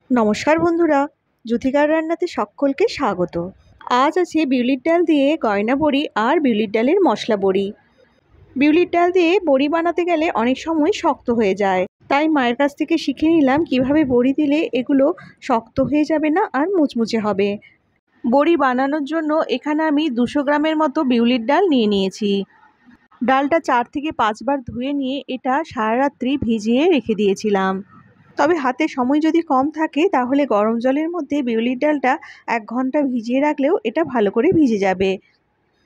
নমস্কার বন্ধুরা, জ্যোতিকার রান্নাতে সকলকে স্বাগত। আজ আছে বিউলির ডাল দিয়ে গয়না বড়ি আর বিউলির ডালের মশলা বড়ি। বিউলির ডাল দিয়ে বড়ি বানাতে গেলে অনেক সময় শক্ত হয়ে যায়, তাই মায়ের কাছ থেকে শিখে নিলাম কিভাবে বড়ি দিলে এগুলো শক্ত হয়ে যাবে না আর মুচমুচে হবে। বড়ি বানানোর জন্য এখানে আমি 200 গ্রামের মতো বিউলির ডাল নিয়ে নিয়েছি। ডালটা 4 থেকে 5 বার ধুয়ে নিয়ে এটা সারা রাত্রি ভিজিয়ে রেখে দিয়েছিলাম। তবে হাতে সময় যদি কম থাকে তাহলে গরম জলের মধ্যে বিউলির ডালটা 1 ঘন্টা ভিজিয়ে রাখলেও এটা ভালো করে ভিজে যাবে।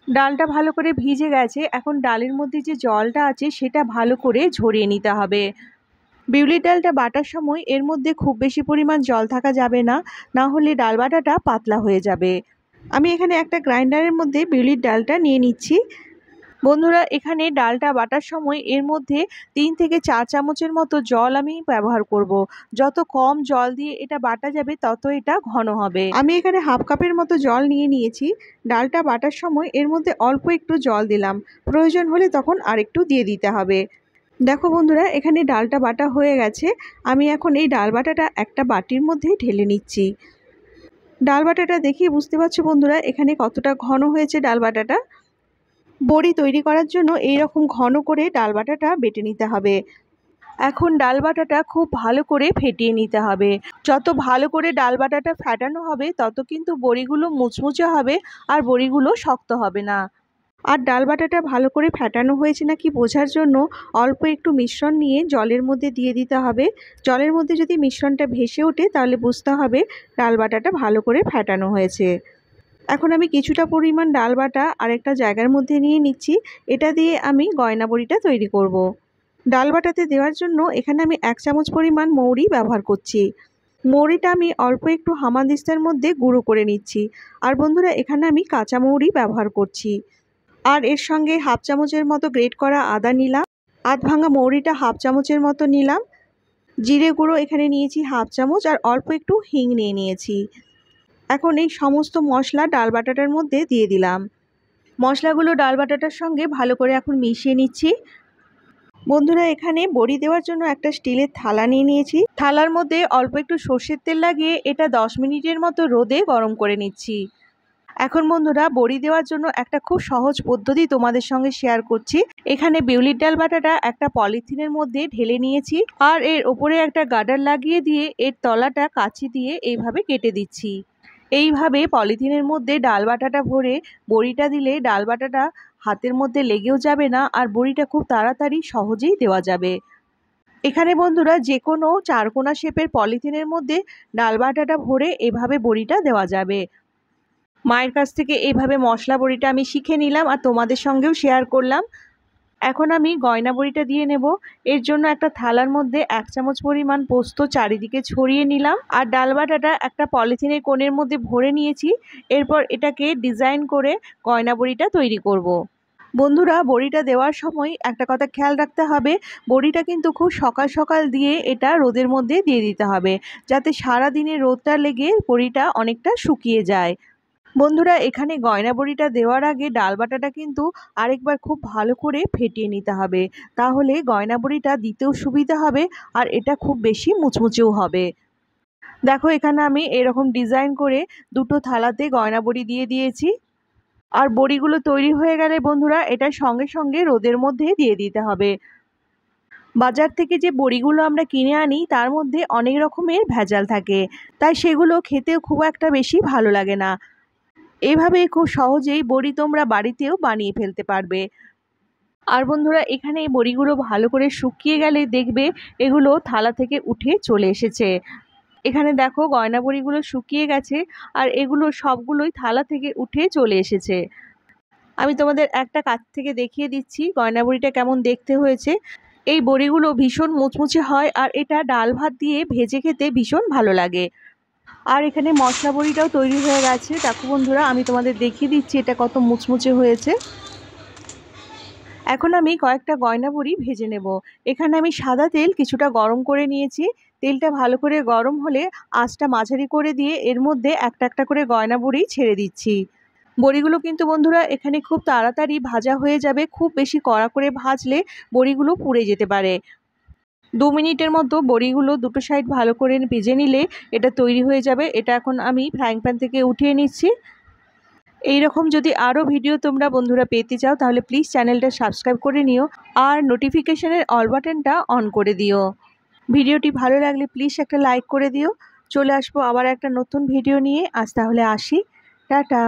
ডালটা ভালো করে ভিজে গেছে, এখন ডালের মধ্যে যে জলটা আছে সেটা ভালো করে ঝরিয়ে নিতে হবে। বিউলির ডালটা বাটার সময় এর মধ্যে খুব বেশি পরিমাণ জল থাকা যাবে না, না হলে ডাল বাটাটা পাতলা হয়ে যাবে। আমি এখানে একটা গ্রাইন্ডারের মধ্যে বিউলির ডালটা নিয়ে নিচ্ছি। বন্ধুরা, এখানে ডালটা বাটার সময় এর মধ্যে 3 থেকে 4 চামচের মতো জল আমি ব্যবহার করব। যত কম জল দিয়ে এটা বাটা যাবে তত এটা ঘন হবে। আমি এখানে হাফ কাপের মতো জল নিয়ে নিয়েছি। ডালটা বাটার সময় এর মধ্যে অল্প একটু জল দিলাম, প্রয়োজন হলে তখন আরেকটু দিয়ে দিতে হবে। দেখো বন্ধুরা, এখানে ডালটা বাটা হয়ে গেছে। আমি এখন এই ডাল বাটাটা একটা বাটির মধ্যে ঢেলে নিচ্ছি। ডাল বাটাটা দেখিয়ে বুঝতে পারছো বন্ধুরা এখানে কতটা ঘন হয়েছে ডাল বাটাটা। বড়ি তৈরি করার জন্য এই রকম ঘন করে ডাল বাটাটা বেটে নিতে হবে। এখন ডাল বাটাটা খুব ভালো করে ফেটিয়ে নিতে হবে। যত ভালো করে ডাল বাটাটা ফেটানো হবে তত কিন্তু বড়িগুলো মুচমুচে হবে আর বড়িগুলো শক্ত হবে না। আর ডাল বাটাটা ভালো করে ফেটানো হয়েছে নাকি বোঝার জন্য অল্প একটু মিশ্রণ নিয়ে জলের মধ্যে দিয়ে দিতে হবে। জলের মধ্যে যদি মিশ্রণটা ভেসে ওঠে তাহলে বুঝতে হবে ডাল বাটাটা ভালো করে ফেটানো হয়েছে। এখন আমি কিছুটা পরিমাণ ডাল বাটা আরেকটা জায়গার মধ্যে নিয়ে নিচ্ছি। এটা দিয়ে আমি গয়না বড়িটা তৈরি করব। ডাল বাটাতে দেওয়ার জন্য এখানে আমি 1 চামচ পরিমাণ মৌরি ব্যবহার করছি। মৌরিটা আমি অল্প একটু হামানদিস্তার মধ্যে গুঁড়ো করে নিচ্ছি। আর বন্ধুরা, এখানে আমি কাঁচা মৌরি ব্যবহার করছি। আর এর সঙ্গে হাফ চামচের মতো গ্রেট করা আদা নিলাম। আধ ভাঙা মৌরিটা হাফ চামচের মতো নিলাম। জিরে গুঁড়ো এখানে নিয়েছি হাফ চামচ আর অল্প একটু হিং নিয়ে নিয়েছি। এখন এই সমস্ত মশলা ডাল বাটাটার মধ্যে দিয়ে দিলাম। মশলাগুলো ডাল বাটাটার সঙ্গে ভালো করে এখন মিশিয়ে নিচ্ছি। বন্ধুরা, এখানে বড়ি দেওয়ার জন্য একটা স্টিলের থালা নিয়ে নিয়েছি। থালার মধ্যে অল্প একটু সর্ষের তেল লাগিয়ে এটা 10 মিনিটের মতো রোদে গরম করে নিচ্ছি। এখন বন্ধুরা, বড়ি দেওয়ার জন্য একটা খুব সহজ পদ্ধতি তোমাদের সঙ্গে শেয়ার করছি। এখানে বিউলির ডাল বাটাটা একটা পলিথিনের মধ্যে ঢেলে নিয়েছি আর এর ওপরে একটা গার্ডার লাগিয়ে দিয়ে এর তলাটা কাঁচি দিয়ে এইভাবে কেটে দিচ্ছি। এইভাবে পলিথিনের মধ্যে ডাল বাটাটা ভরে বড়িটা দিলে ডাল বাটাটা হাতের মধ্যে লেগেও যাবে না আর বড়িটা খুব তাড়াতাড়ি সহজেই দেওয়া যাবে। এখানে বন্ধুরা, যে কোনো চারকোনা শেপের পলিথিনের মধ্যে ডাল বাটাটা ভরে এভাবে বড়িটা দেওয়া যাবে। মায়ের কাছ থেকে এইভাবে মশলা বড়িটা আমি শিখে নিলাম আর তোমাদের সঙ্গেও শেয়ার করলাম। এখন আমি গয়না বড়িটা দিয়ে নেব। এর জন্য একটা থালার মধ্যে 1 চামচ পরিমাণ পোস্ত চারিদিকে ছড়িয়ে নিলাম আর ডাল বাটাটা একটা পলিথিনের কোণের মধ্যে ভরে নিয়েছি। এরপর এটাকে ডিজাইন করে গয়না বড়িটা তৈরি করব। বন্ধুরা, বড়িটা দেওয়ার সময় একটা কথা খেয়াল রাখতে হবে, বড়িটা কিন্তু খুব সকাল সকাল দিয়ে এটা রোদের মধ্যে দিয়ে দিতে হবে, যাতে সারা দিনের রোদটা লেগে বড়িটা অনেকটা শুকিয়ে যায়। বন্ধুরা, এখানে গয়না বড়িটা দেওয়ার আগে ডাল বাটাটা কিন্তু আরেকবার খুব ভালো করে ফেটিয়ে নিতে হবে, তাহলে গয়না বড়িটা দিতেও সুবিধা হবে আর এটা খুব বেশি মুচমুচেও হবে। দেখো, এখানে আমি এরকম ডিজাইন করে দুটো থালাতে গয়না বড়ি দিয়ে দিয়েছি। আর বড়িগুলো তৈরি হয়ে গেলে বন্ধুরা এটা সঙ্গে সঙ্গে রোদের মধ্যে দিয়ে দিতে হবে। বাজার থেকে যে বড়িগুলো আমরা কিনে আনি তার মধ্যে অনেক রকমের ভেজাল থাকে, তাই সেগুলো খেতেও খুব একটা বেশি ভালো লাগে না। এভাবে খুব সহজেই বড়ি তোমরা বাড়িতেও বানিয়ে ফেলতে পারবে। আর বন্ধুরা, এখানে এই বড়িগুলো ভালো করে শুকিয়ে গেলে দেখবে এগুলো থালা থেকে উঠে চলে এসেছে। এখানে দেখো গয়না বড়িগুলো শুকিয়ে গেছে আর এগুলো সবগুলোই থালা থেকে উঠে চলে এসেছে। আমি তোমাদের একটা কাছ থেকে দেখিয়ে দিচ্ছি গয়না বড়িটা কেমন দেখতে হয়েছে। এই বড়িগুলো ভীষণ মুচমুচে হয় আর এটা ডাল ভাত দিয়ে ভেজে খেতে ভীষণ ভালো লাগে। আর এখানে মশলা বড়িটাও তৈরি হয়ে গেছে। দেখো বন্ধুরা, আমি তোমাদের দেখিয়ে দিচ্ছি এটা কত মুচমুচে হয়েছে। এখন আমি কয়েকটা গয়না বড়ি ভেজে নেব। এখানে আমি সাদা তেল কিছুটা গরম করে নিয়েছি। তেলটা ভালো করে গরম হলে আঁচটা মাঝারি করে দিয়ে এর মধ্যে একটা একটা করে গয়না বড়ি ছেড়ে দিচ্ছি। বড়িগুলো কিন্তু বন্ধুরা এখানে খুব তাড়াতাড়ি ভাজা হয়ে যাবে, খুব বেশি কড়া করে ভাজলে বড়িগুলো পুড়ে যেতে পারে। 2 মিনিটের মতো বড়িগুলো দুটো সাইড ভালো করে ভেজে নিলে এটা তৈরি হয়ে যাবে। এটা এখন আমি ফ্রাইং প্যান থেকে উঠিয়ে নিচ্ছি। এই রকম যদি আরও ভিডিও তোমরা বন্ধুরা পেতে চাও তাহলে প্লিজ চ্যানেলটা সাবস্ক্রাইব করে নিও আর নোটিফিকেশনের অল বাটনটা অন করে দিও। ভিডিওটি ভালো লাগলে প্লিজ একটা লাইক করে দিও। চলে আসবো আবার একটা নতুন ভিডিও নিয়ে। আজ তাহলে আসি, টাটা।